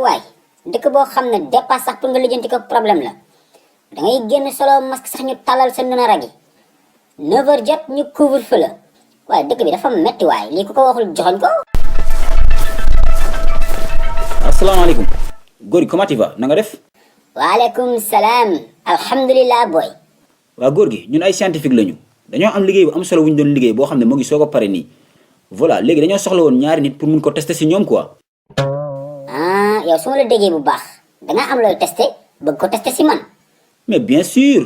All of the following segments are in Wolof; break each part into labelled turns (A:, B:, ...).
A: waay dëkk boo xam ne dépasse sax pour nga lijjanti ko problème la da ngay génn solo masque sax ñu talal sa nën a ragi 9h jot ñu couvre-feu la waaye dëkk bi dafa metti waay lii ku ko waxul joxoñ ko.
B: asalaamaaleykum góor gi comment tu vas na nga def.
A: waaleykum salaam alhamdulilah boy.
B: waa góor gi ñun ay scientifique lañu dañoo am liggéey bu am solo bu ñu doon liggéey boo xam ne moo ngi soog a pare nii voilà léegi dañoo soxla woon ñaari nit pour mun ko tester si ñoom quoi.
A: ah yow su ma la déggee bu baax dangaa am looy testé bëgg ko testé si man.
B: mais bien sûr.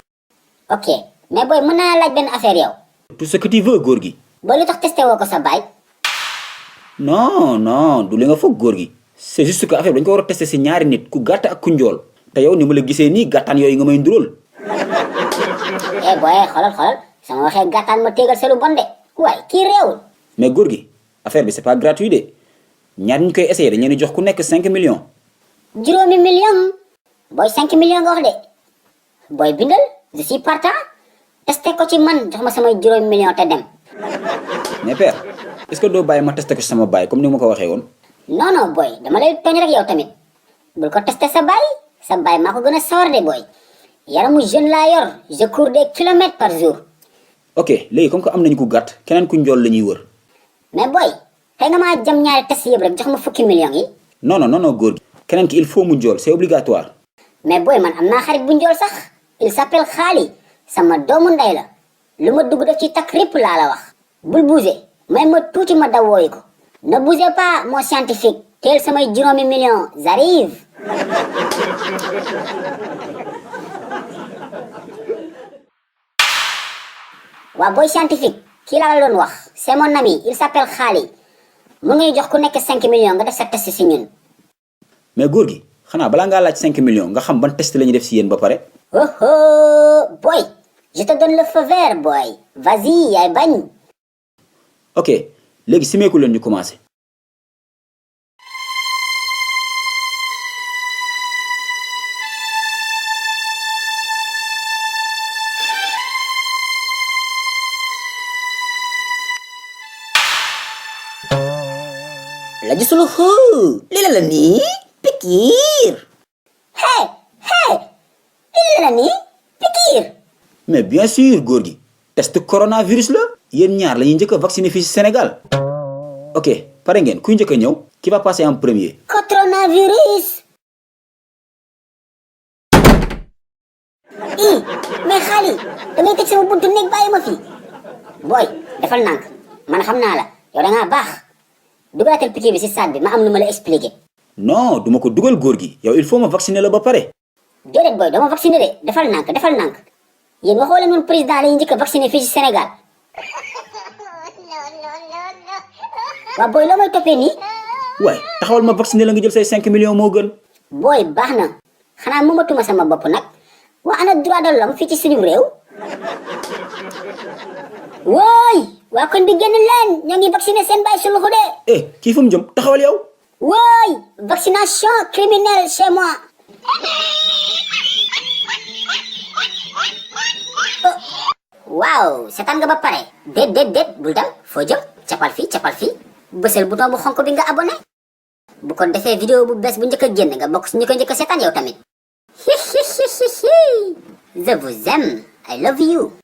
A: ok mais boy mën naa laaj benn affaire yow.
B: tout ce que tu veux góor gi.
A: boy lu tax testé woo ko sa baay.
B: non du li nga foog góor gi c'est juste que affaire bi dañu ko war a tester si ñaari nit ku gàtt ak ku njool te yow ni ma la gisee nii gàttaan yooyu nga may ndural.
A: eh boy xoolal sama waxee gàttaan ma téegal sa lu bon de waaye kii réewul.
B: mais góor gi affaire bi c'est pas gratuit de ñaar ñu koy essayer dañu leen di jox ku nekk 5 millions.
A: juróomi million boy 5 millions nga wax de boy bindal je suis partant testé ko ci man jox ma samay juróomi millions te dem.
B: mais père est-ce que doo bàyyi ma testé ko ci sama baay comme ni ma ko waxee woon.
A: non boy dama lay tooñ rek yow tamit bul ko testé sa baay maa ko gën a sawar de boy yaramu jeune laa yor je cours des kilomètres par jour.
B: ok léegi comme que am nañu ku gàtt keneen ku njool la ñuy wër.
A: mais boy tey nga maa jam ñaari test yëpp rek jox ma fukki millions yi.
B: non góor gi keneen ki il faut mu njool c'est obligatoire.
A: mais boy man am naa xarit bu njool sax il s'appelle Xaali sama doomu ndey la lu ma dugg def ci takk ripp laa la wax. bul bouger may ma tuuti ma daw wooyu ko ne bougez pas mon scientifique teel samay juróomi millions j'arrive. waa boy scientifique kii laa la doon wax c'est mon ami il s'appelle Xaali mu ngi jox ku nekk 5 millions nga def sa test si ñun.
B: mais góor gi xanaa balaa ngaa laaj 5 millions nga xam ban test la ñuy def si yéen ba pare.
A: boy je te donne le feu vert boy vas-y yaay bañ.
B: ok léegi simeeku leen ñu commencé.
C: la gisul xoo li la nii pikiir.
A: hey li la nii pikiir.
B: mais bien sûr góor gi test coronavirus la. yéen ñaar la ñuy njëkk a vacciner fii ci Sénégal. ok pare ngeen kuy njëkk a ñëw qui va passer en premier.
A: coronavirus. mais Xaali damay tëj sama buntu néeg bàyyi ma fi. booy defal nànk man xam naa la yow da ngaa baax dugalaatal piqûre bi ci sac bi ma am lu ma la expliquer.
B: non duma ko dugal góor gi yow il faut ma vacciner la ba pare.
A: déedéet booy doo ma vacciner de defal nànk yéen waxoo leen woon président la ñuy njëkk a vacciner fii ci Sénégal. waaw booy loo may toppee nii.
B: waaye taxawal ma vacciner la nga jël say 5 millions moo gën.
A: booy baax na xanaa moomatuma sama bopp nag waa ana droit de l'homme fii ci suñu réew. wooy waa kon bi génn leen ñoo ngi vacciner seen baay su luxu de.
B: kii fu mu jëm taxawal yow.
A: wooy vaccination criminelle chez moi. waaw seetaan nga ba pare. déet bul dem foo jëm capal fii bësal bouton bu xonk bi nga abonné bu ko defee vidéo bu bees bu njëkk a génn nga bokk si ñu ko njëkk a seetaan yow tamit. je vous aime I love you.